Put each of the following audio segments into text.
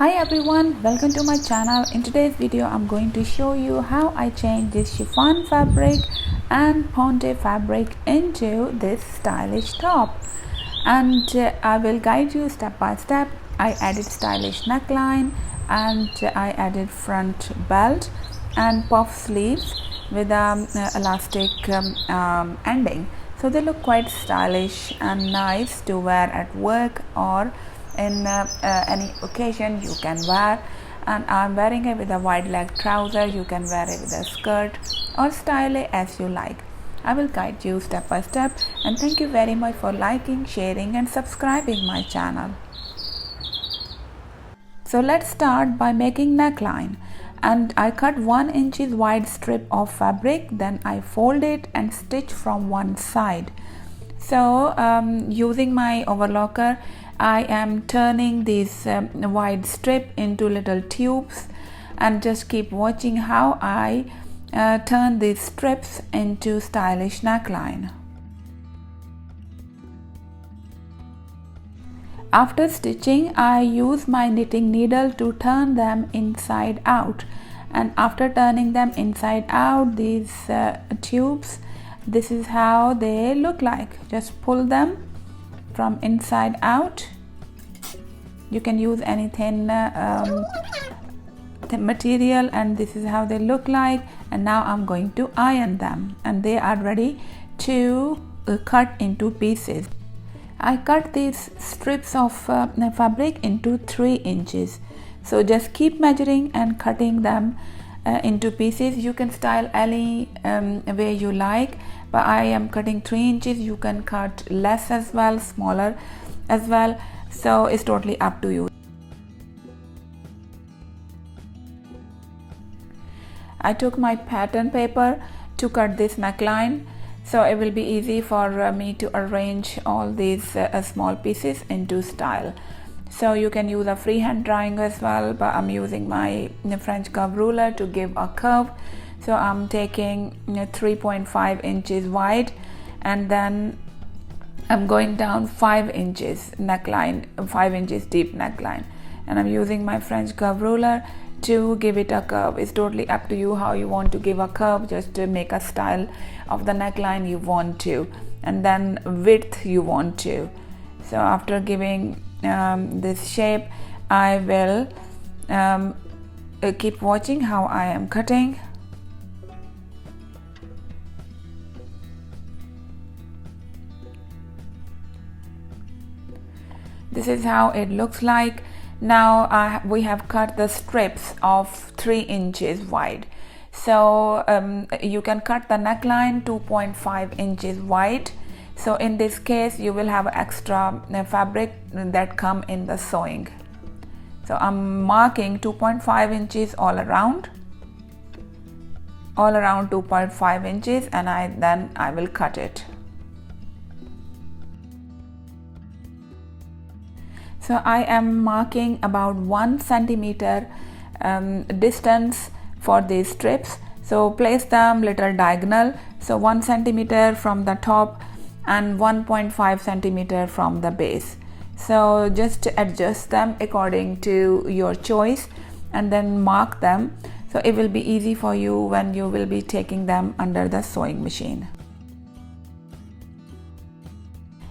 Hi everyone, welcome to my channel. In today's video I'm going to show you how I change this chiffon fabric and ponte fabric into this stylish top, and I will guide you step by step. I added stylish neckline and I added front belt and puff sleeves with elastic ending, so they look quite stylish and nice to wear at work or in any occasion you can wear. And I'm wearing it with a wide leg trouser. You can wear it with a skirt or style it as you like. I will guide you step by step, and thank you very much for liking, sharing and subscribing my channel. So let's start by making neckline, and I cut 1 inch wide strip of fabric, then I fold it and stitch from one side. So using my overlocker, I am turning this wide strip into little tubes, and just keep watching how I turn these strips into stylish neckline. After stitching, I use my knitting needle to turn them inside out, and after turning them inside out, these tubes, this is how they look like. Just pull them from inside out. You can use any thin material, and this is how they look like. And now I'm going to iron them, and they are ready to cut into pieces. I cut these strips of fabric into 3 inches. So just keep measuring and cutting them into pieces. You can style any way you like, but I am cutting 3 inches. You can cut less as well, smaller as well, so it's totally up to you. I took my pattern paper to cut this neckline, so it will be easy for me to arrange all these small pieces into style. So you can use a freehand drawing as well, but I'm using my French curve ruler to give a curve. So I'm taking 3.5 inches wide, and then I'm going down 5 inches neckline, 5 inches deep neckline, and I'm using my French curve ruler to give it a curve. It's totally up to you how you want to give a curve, just to make a style of the neckline you want to, and then width you want to. So after giving this shape, I will keep watching how I am cutting. This is how it looks like. Now we have cut the strips of 3 inches wide. So you can cut the neckline 2.5 inches wide. So in this case you will have extra fabric that come in the sewing. So I'm marking 2.5 inches all around 2.5 inches, and then I will cut it. So I am marking about 1 centimeter distance for these strips. So place them little diagonal, so 1 centimeter from the top and 1.5 centimeter from the base. So just adjust them according to your choice and then mark them, so it will be easy for you when you will be taking them under the sewing machine.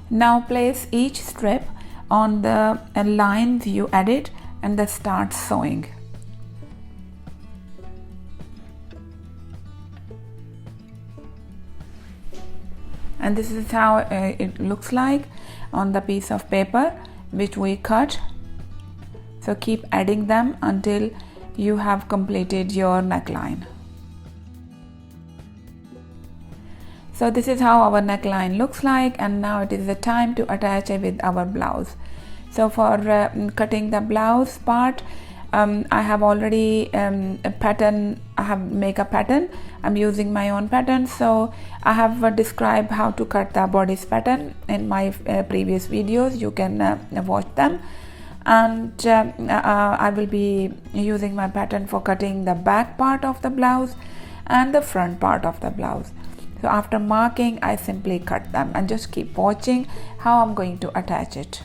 Now place each strip on the lines you added and then start sewing. And this is how it looks like on the piece of paper which we cut. So keep adding them until you have completed your neckline. So this is how our neckline looks like, and now it is the time to attach it with our blouse. So for cutting the blouse part, I have already make a pattern. I'm using my own pattern, so I have described how to cut the bodice pattern in my previous videos. You can watch them, and I will be using my pattern for cutting the back part of the blouse and the front part of the blouse. So after marking, I simply cut them, and just keep watching how I'm going to attach it.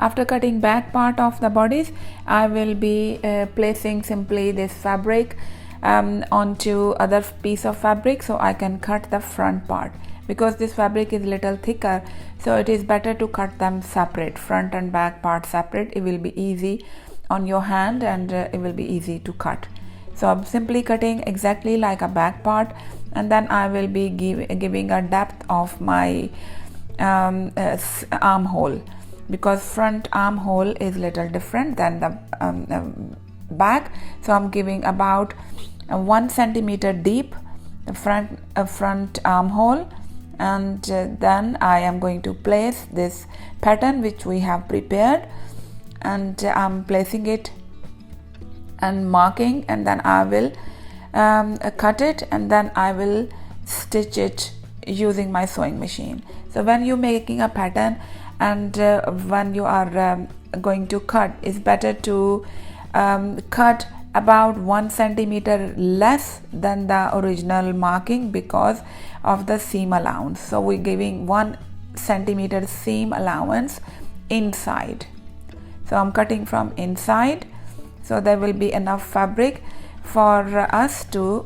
After cutting back part of the bodice, I will be placing simply this fabric onto other piece of fabric, so I can cut the front part. Because this fabric is little thicker, so it is better to cut them separate, front and back part separate. It will be easy on your hand, and it will be easy to cut. So I'm simply cutting exactly like a back part, and then I will be giving a depth of my armhole, because front armhole is little different than the back. So I'm giving about 1 centimeter deep front armhole, and then I am going to place this pattern which we have prepared, and I'm placing it and marking, and then I will cut it, and then I will stitch it using my sewing machine. So when you're making a pattern and when you are going to cut, it's better to cut about 1 centimeter less than the original marking because of the seam allowance. So we're giving 1 centimeter seam allowance inside. So I'm cutting from inside, so there will be enough fabric for us to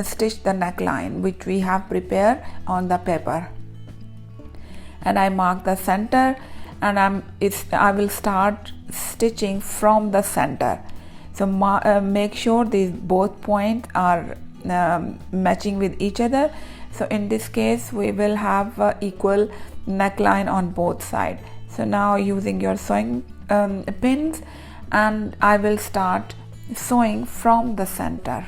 stitch the neckline which we have prepared on the paper. And I mark the center, and I will start stitching from the center. So make sure these both points are matching with each other. So in this case we will have equal neckline on both sides. So now using your sewing pins, and I will start sewing from the center.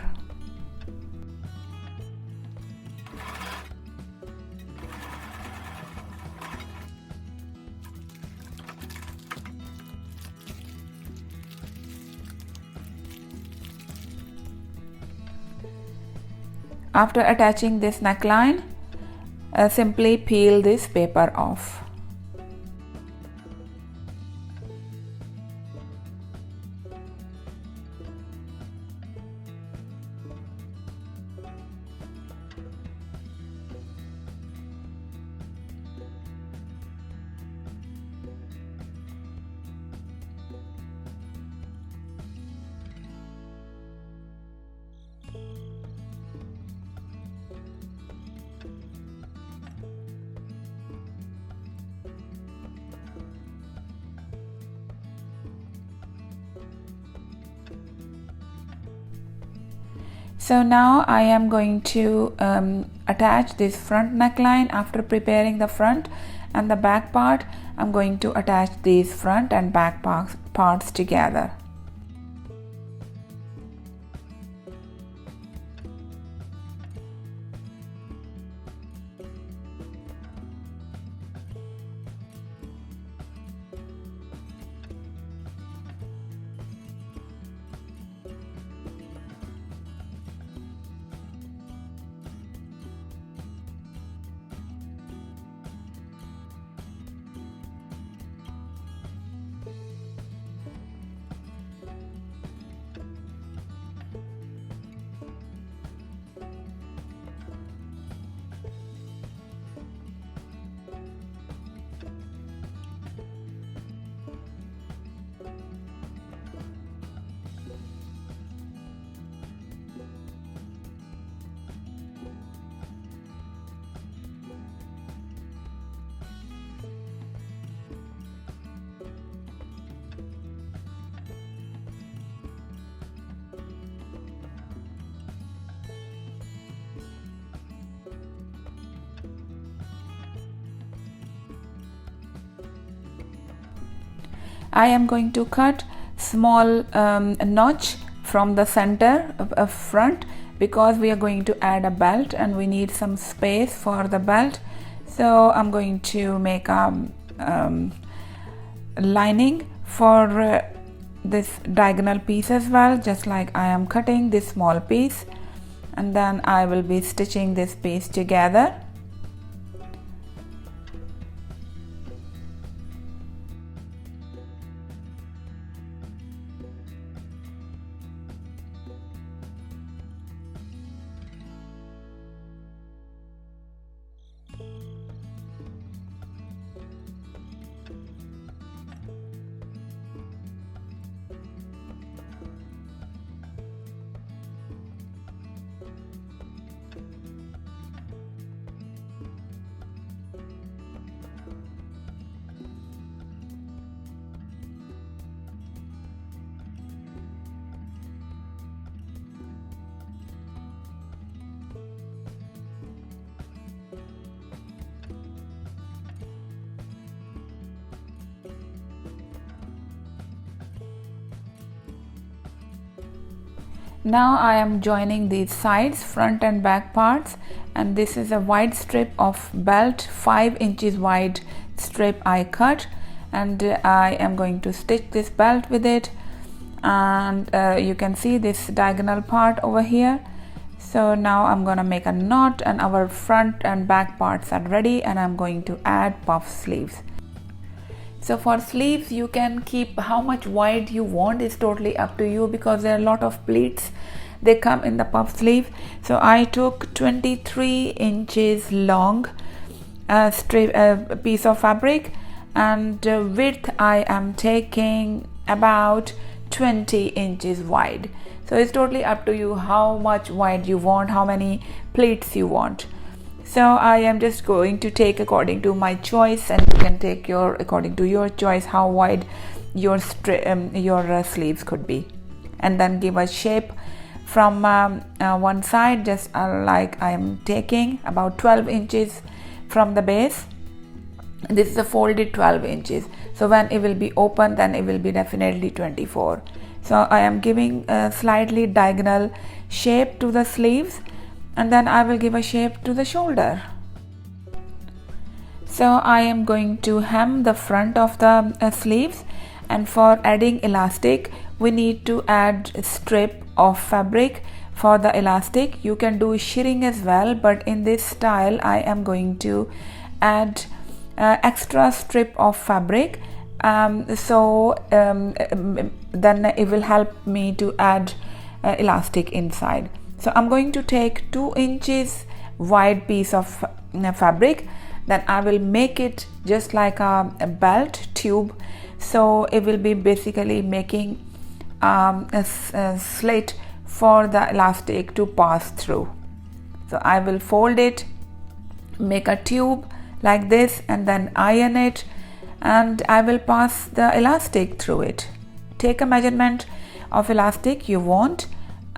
After attaching this neckline, simply peel this paper off. So now I am going to attach this front neckline. After preparing the front and the back part, I'm going to attach these front and back parts together. I am going to cut small notch from the center of front, because we are going to add a belt and we need some space for the belt. So I'm going to make a lining for this diagonal piece as well, just like I am cutting this small piece, and then I will be stitching this piece together. Now I am joining these sides, front and back parts, and this is a wide strip of belt, 5 inches wide strip I cut, and I am going to stitch this belt with it. And you can see this diagonal part over here. So now I'm gonna make a knot, and our front and back parts are ready, and I'm going to add puff sleeves. So for sleeves, you can keep how much wide you want. It's totally up to you, because there are a lot of pleats they come in the puff sleeve. So I took 23 inches long piece of fabric, and width I am taking about 20 inches wide. So it's totally up to you how much wide you want, how many pleats you want. So I am just going to take according to my choice, and you can take your according to your choice how wide your sleeves could be, and then give a shape from one side, just like I am taking about 12 inches from the base. This is a folded 12 inches, so when it will be open, then it will be definitely 24. So I am giving a slightly diagonal shape to the sleeves, and then I will give a shape to the shoulder. So I am going to hem the front of the sleeves, and for adding elastic we need to add a strip of fabric for the elastic. You can do shirring as well, but in this style I am going to add extra strip of fabric, then it will help me to add elastic inside. So I'm going to take 2 inches wide piece of fabric, then I will make it just like a belt tube. So it will be basically making a slit for the elastic to pass through. So I will fold it, make a tube like this, and then iron it, and I will pass the elastic through it. Take a measurement of elastic you want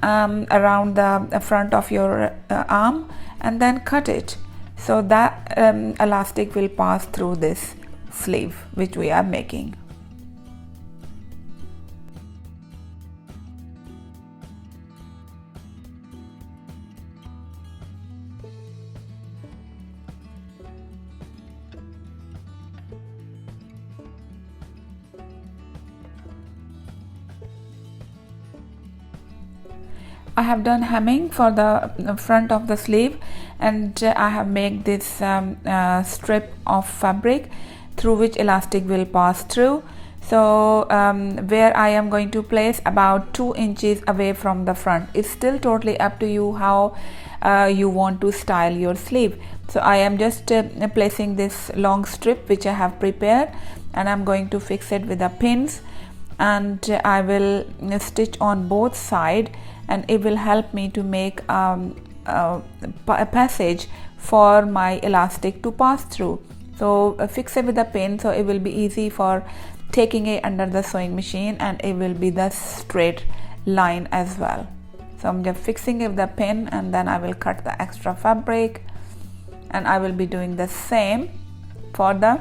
around the front of your arm, and then cut it so that elastic will pass through this sleeve which we are making. I have done hemming for the front of the sleeve, and I have made this strip of fabric through which elastic will pass through. So where I am going to place about 2 inches away from the front. It's still totally up to you how you want to style your sleeve. So I am just placing this long strip which I have prepared, and I'm going to fix it with the pins, and I will stitch on both sides, and it will help me to make a passage for my elastic to pass through. So fix it with a pin, so it will be easy for taking it under the sewing machine, and it will be the straight line as well. So I'm just fixing it with the pin, and then I will cut the extra fabric, and I will be doing the same for the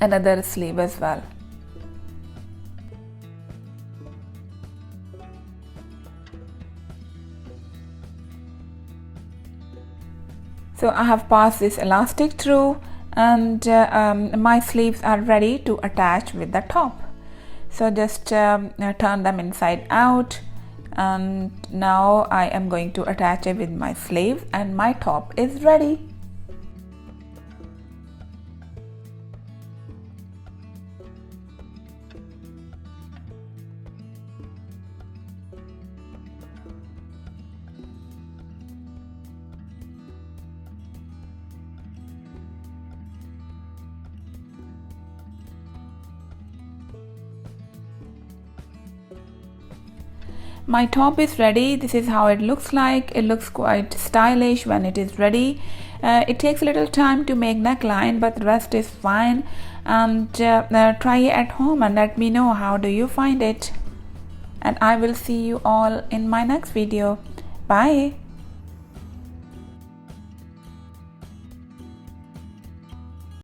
another sleeve as well. So I have passed this elastic through, and my sleeves are ready to attach with the top. So just turn them inside out, and now I am going to attach it with my sleeve, and my top is ready. My top is ready. This is how it looks like. It looks quite stylish when it is ready. It takes a little time to make neckline, but the rest is fine. And try it at home and let me know how do you find it. And I will see you all in my next video. Bye.